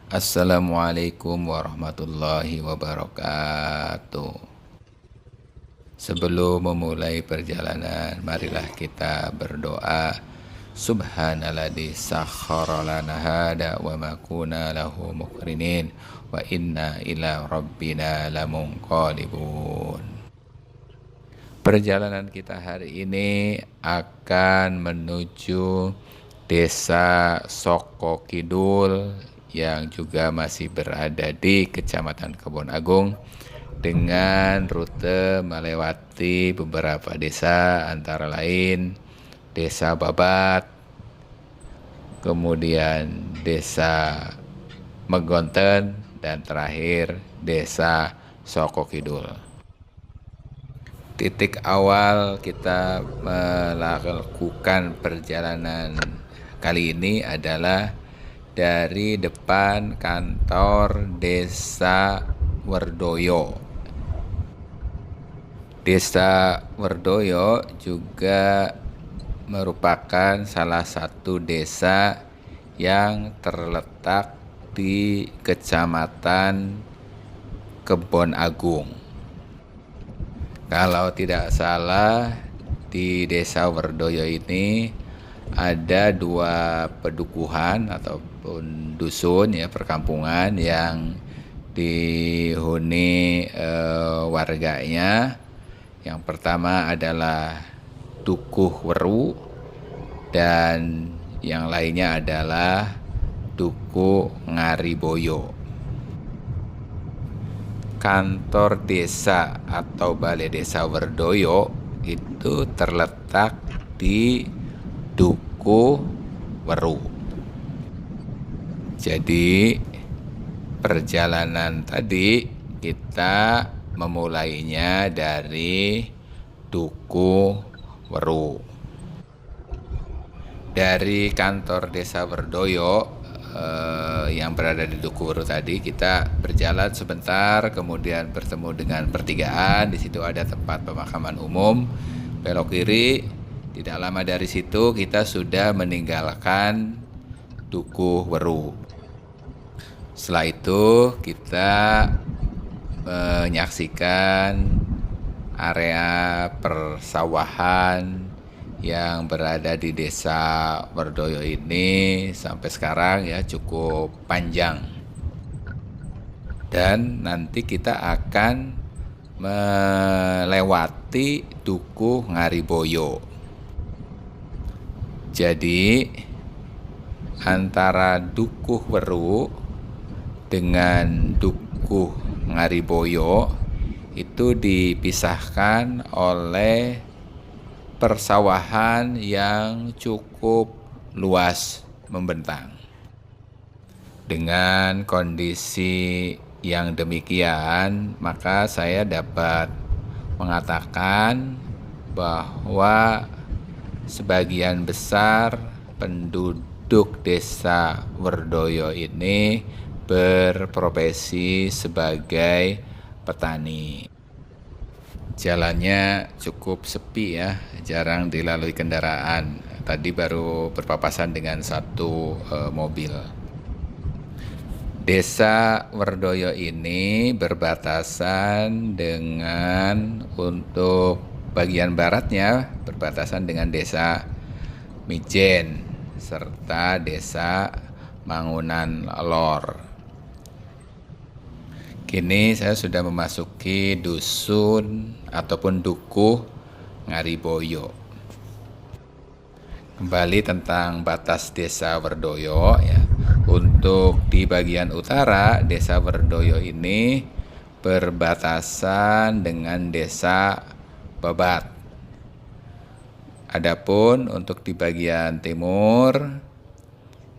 Assalamualaikum warahmatullahi wabarakatuh. Sebelum memulai perjalanan, marilah kita berdoa. Subhanalladzi sakhkhara lana hada wa ma kunna lahu muqrinin wa inna ila rabbina lamunqalibun. Perjalanan kita hari ini akan menuju Desa Soko Kidul yang juga masih berada di Kecamatan Kebon Agung dengan rute melewati beberapa desa antara lain Desa Babat, kemudian Desa Megonten, dan terakhir Desa Soko Kidul. Titik awal kita melakukan perjalanan kali ini adalah dari depan kantor Desa Werdoyo. Desa Werdoyo juga merupakan salah satu desa yang terletak di Kecamatan Kebon Agung. Kalau tidak salah, di Desa Werdoyo ini ada 2 pedukuhan ataupun dusun ya, perkampungan yang dihuni warganya. Yang pertama adalah Dukuh Weru dan yang lainnya adalah Dukuh Ngariboyo. Kantor desa atau Balai Desa Werdoyo itu terletak di Dukuh Weru. Jadi perjalanan tadi kita memulainya dari Dukuh Weru. Dari kantor Desa Werdoyo yang berada di Dukuh Weru tadi, kita berjalan sebentar, kemudian bertemu dengan pertigaan. Di situ ada tempat pemakaman umum. Belok kiri. Tidak lama dari situ kita sudah meninggalkan Dukuh Weru. Setelah itu kita menyaksikan area persawahan yang berada di Desa Werdoyo ini sampai sekarang ya cukup panjang. Dan nanti kita akan melewati Dukuh Ngariboyo. Jadi antara Dukuh Weru dengan Dukuh Ngariboyo itu dipisahkan oleh persawahan yang cukup luas membentang. Dengan kondisi yang demikian, maka saya dapat mengatakan bahwa sebagian besar penduduk Desa Werdoyo ini berprofesi sebagai petani. Jalannya cukup sepi ya, jarang dilalui kendaraan. Tadi baru berpapasan dengan satu mobil. Desa Werdoyo ini berbatasan dengan, untuk bagian baratnya berbatasan dengan Desa Mijen serta Desa Mangunan Lor. Kini saya sudah memasuki dusun ataupun Dukuh Ngariboyo. Kembali tentang batas Desa Werdoyo ya. Untuk di bagian utara Desa Werdoyo ini berbatasan dengan Desa Babat. Adapun untuk di bagian timur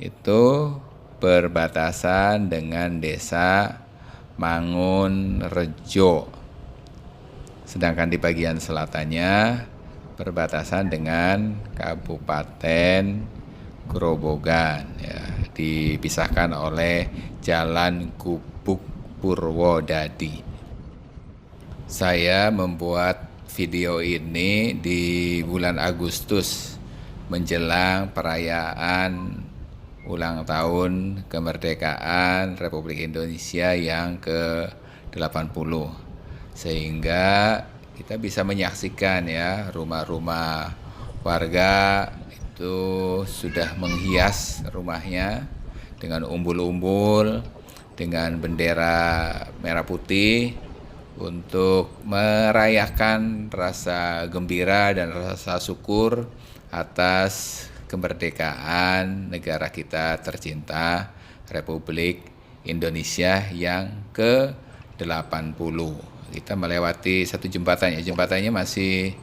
itu berbatasan dengan Desa Mangun Rejo. Sedangkan di bagian selatannya berbatasan dengan Kabupaten Grobogan ya, dipisahkan oleh Jalan Gubuk Purwodadi. Saya membuat video ini di bulan Agustus menjelang perayaan ulang tahun kemerdekaan Republik Indonesia yang ke-80. Sehingga kita bisa menyaksikan ya, rumah-rumah warga itu sudah menghias rumahnya dengan umbul-umbul, dengan bendera merah putih untuk merayakan rasa gembira dan rasa syukur atas kemerdekaan negara kita tercinta Republik Indonesia yang ke-80. Kita melewati satu jembatan, jembatannya masih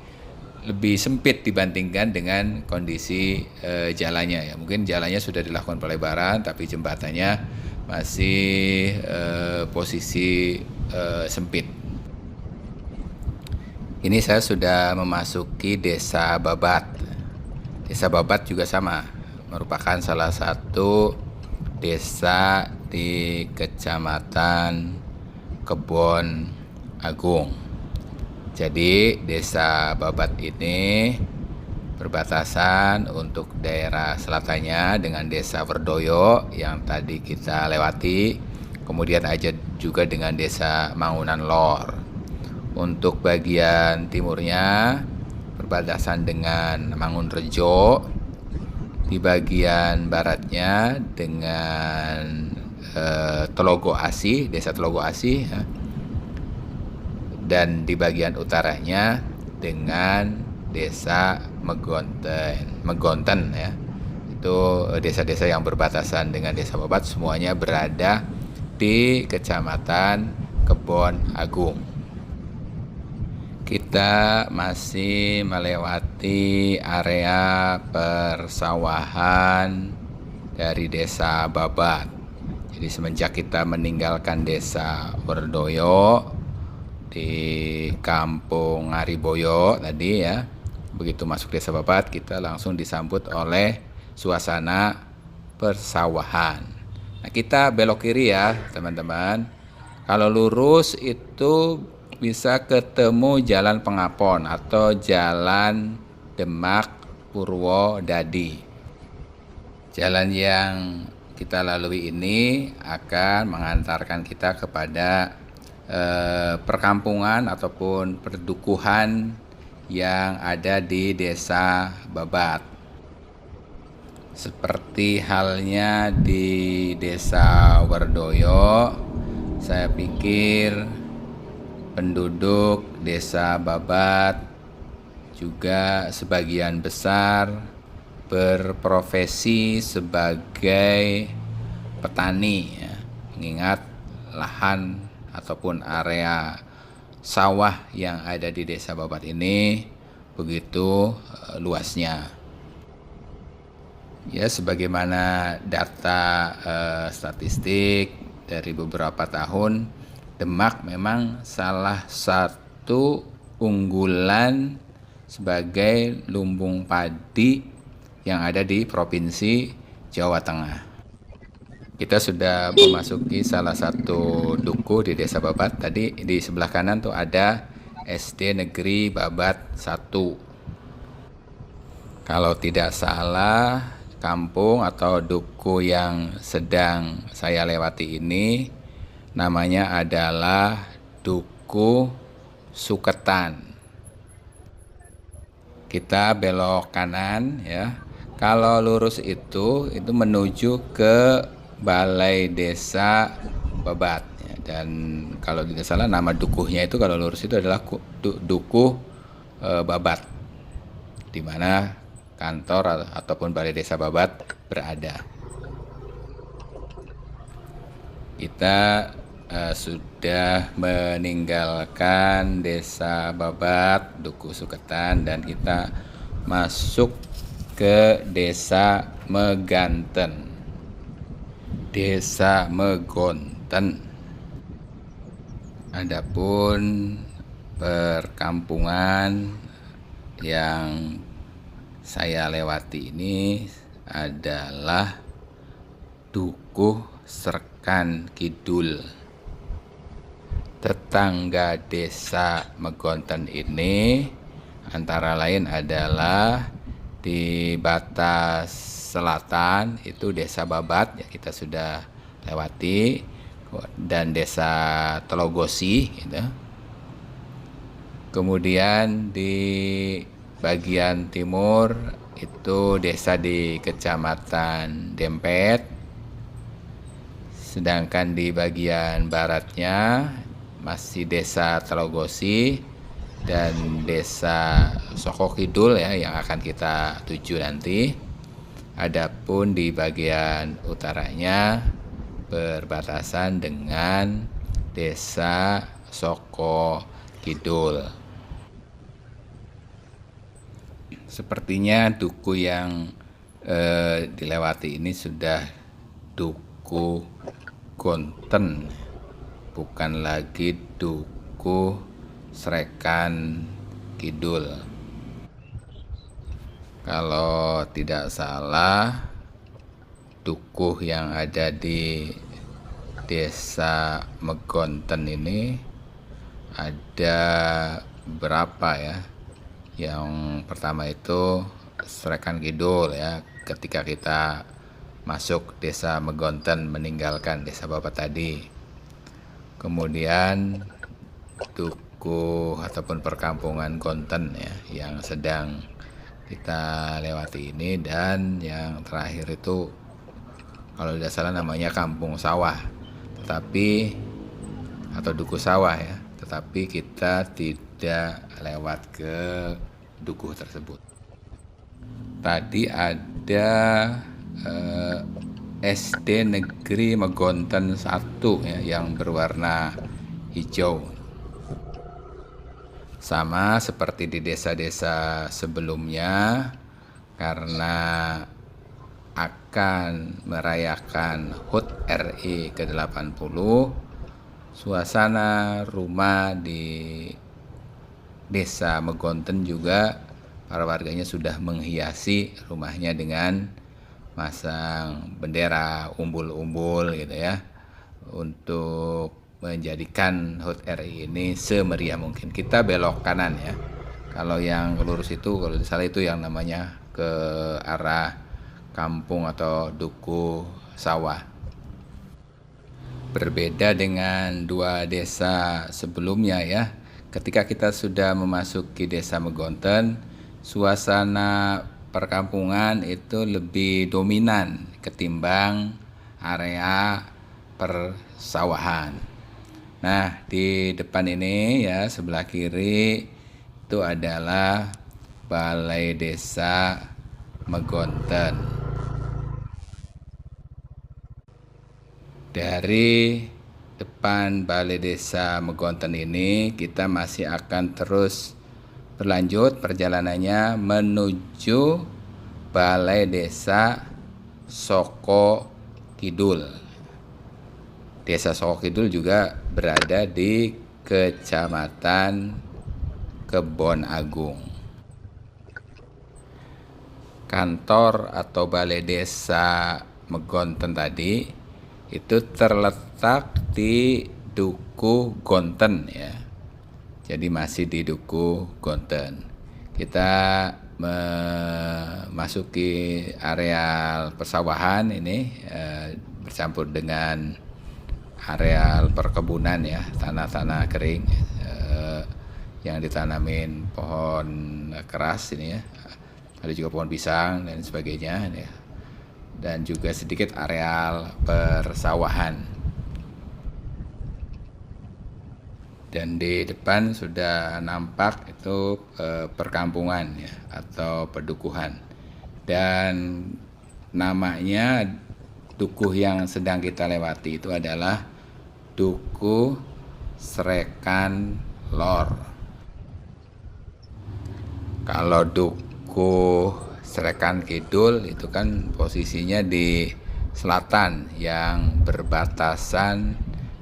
lebih sempit dibandingkan dengan kondisi jalannya ya. Mungkin jalannya sudah dilakukan pelebaran, tapi jembatannya masih posisi sempit. Ini saya sudah memasuki Desa Babat. Desa Babat juga sama, merupakan salah satu desa di Kecamatan Kebon Agung. Jadi Desa Babat ini berbatasan untuk daerah selatannya dengan Desa Werdoyo yang tadi kita lewati, kemudian aja juga dengan Desa Mangunan Lor. Untuk bagian timurnya berbatasan dengan Mangunrejo, di bagian baratnya dengan Telogo Asih, Desa Telogo Asih ya. Dan di bagian utaranya dengan Desa Megonten ya. Itu desa-desa yang berbatasan dengan Desa Babat, semuanya berada di Kecamatan Kebon Agung. Kita masih melewati area persawahan dari Desa Babat. Jadi semenjak kita meninggalkan Desa Werdoyo di Kampung Ngariboyo tadi ya, begitu masuk Desa Babat kita langsung disambut oleh suasana persawahan. Nah, kita belok kiri ya teman-teman. Kalau lurus itu bisa ketemu Jalan Pengapon atau Jalan Demak Purwodadi. Jalan yang kita lalui ini akan mengantarkan kita kepada perkampungan ataupun perdukuhan yang ada di Desa Babat. Seperti halnya di Desa Werdoyo, saya pikir penduduk Desa Babat juga sebagian besar berprofesi sebagai petani ya, mengingat lahan ataupun area sawah yang ada di Desa Babat ini begitu luasnya. Ya, sebagaimana data statistik dari beberapa tahun, Demak memang salah satu unggulan sebagai lumbung padi yang ada di Provinsi Jawa Tengah. Kita sudah memasuki salah satu duku di Desa Babat. Tadi di sebelah kanan tuh ada SD Negeri Babat 1. Kalau tidak salah, kampung atau duku yang sedang saya lewati ini namanya adalah Duku Suketan. Kita belok kanan ya. Kalau lurus itu menuju ke Balai Desa Babat ya. Dan kalau tidak salah nama dukuhnya itu kalau lurus itu adalah Dukuh Babat, di mana kantor ataupun Balai Desa Babat berada. Kita sudah meninggalkan Desa Babat, Duku Suketan, dan kita masuk ke Desa Meganten. Desa Megonten. Adapun perkampungan yang saya lewati ini adalah Dukuh Serkan Kidul. Tetangga Desa Megonten ini antara lain adalah Di batas selatan itu Desa Babat ya kita sudah lewati, dan Desa Telogosi gitu. Kemudian di bagian timur itu desa di Kecamatan Dempet. Sedangkan di bagian baratnya masih Desa Telogosi dan Desa Soko Kidul ya yang akan kita tuju nanti. Adapun di bagian utaranya berbatasan dengan Desa Soko Kidul. Sepertinya duku yang dilewati ini sudah duku Gonten, bukan lagi duku Srekan Kidul. Kalau tidak salah, dukuh yang ada di Desa Megonten ini ada berapa ya? Yang pertama itu Srekan Kidul ya, ketika kita masuk Desa Megonten meninggalkan Desa Babat tadi. Kemudian dukuh ataupun perkampungan Gonten ya yang sedang kita lewati ini, dan yang terakhir itu kalau tidak salah namanya Kampung Sawah, tetapi atau Dukuh Sawah ya, tetapi kita tidak lewat ke dukuh tersebut. Tadi ada SD Negeri Megonten 1 ya, yang berwarna hijau. Sama seperti di desa-desa sebelumnya, karena akan merayakan HUT RI ke-80, suasana rumah di Desa Megonten juga para warganya sudah menghiasi rumahnya dengan masang bendera umbul-umbul gitu ya, untuk menjadikan HUT RI ini semeriah mungkin. Kita belok kanan ya. Kalau yang lurus itu, kalau di salah itu yang namanya ke arah kampung atau dukuh sawah. Berbeda dengan dua desa sebelumnya ya. Ketika kita sudah memasuki Desa Megonten, suasana perkampungan itu lebih dominan ketimbang area persawahan. Nah, di depan ini ya sebelah kiri itu adalah Balai Desa Megonten. Dari depan Balai Desa Megonten ini kita masih akan terus berlanjut perjalanannya menuju Balai Desa Soko Kidul. Desa Soko Kidul juga berada di Kecamatan Kebon Agung. Kantor atau Balai Desa Megonten tadi itu terletak di Dukuh Gonten ya. Jadi masih di Dukuh Gonten. Kita memasuki areal persawahan ini bercampur dengan areal perkebunan ya, tanah-tanah kering yang ditanamin pohon keras ini ya. Ada juga pohon pisang dan sebagainya ya. Dan juga sedikit areal persawahan. Dan di depan sudah nampak itu perkampungan ya, atau pedukuhan. Dan namanya dukuh yang sedang kita lewati itu adalah Dukuh Srekan Lor. Kalau Dukuh Srekan Kidul itu kan posisinya di selatan yang berbatasan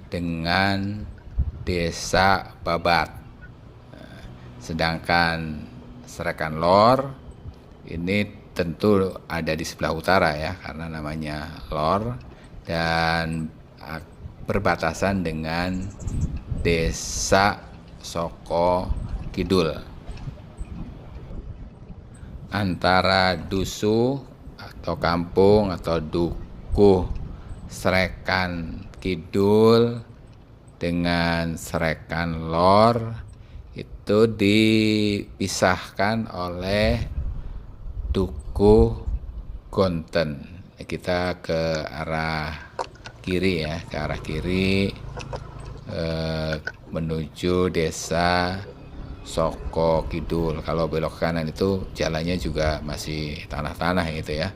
dengan Desa Babat. Sedangkan Srekan Lor ini tentu ada di sebelah utara ya, karena namanya Lor, dan berbatasan dengan Desa Soko Kidul. antara dusuh atau kampung atau dukuh Srekan Kidul dengan Srekan Lor itu dipisahkan oleh dukuh Gonten. Kita ke arah kiri ya, ke arah kiri menuju desa Soko Kidul. Kalau belok kanan itu jalannya juga masih tanah-tanah gitu ya.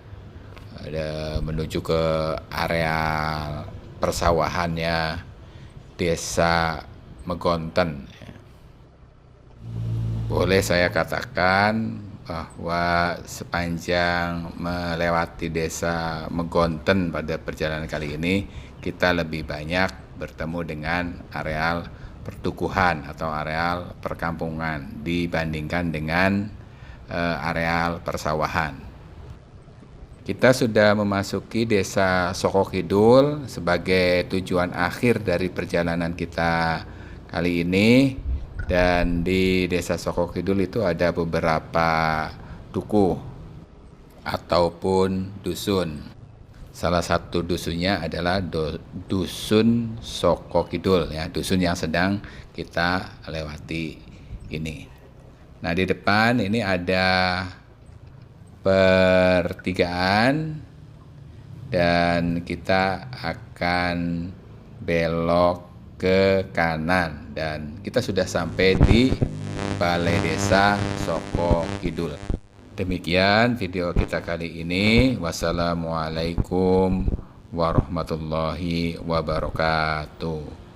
Ada menuju ke area persawahannya desa Megonten. Boleh saya katakan bahwa sepanjang melewati desa Megonten pada perjalanan kali ini, kita lebih banyak bertemu dengan areal pertukuhan atau areal perkampungan dibandingkan dengan areal persawahan. Kita sudah memasuki desa Soko Kidul sebagai tujuan akhir dari perjalanan kita kali ini. Dan di desa Soko Kidul itu ada beberapa dukuh ataupun dusun. Salah satu dusunnya adalah dusun Soko Kidul ya, dusun yang sedang kita lewati ini. Nah, di depan ini ada pertigaan dan kita akan belok ke kanan dan kita sudah sampai di Balai Desa Soko Kidul. Demikian video kita kali ini. Wassalamualaikum warahmatullahi wabarakatuh.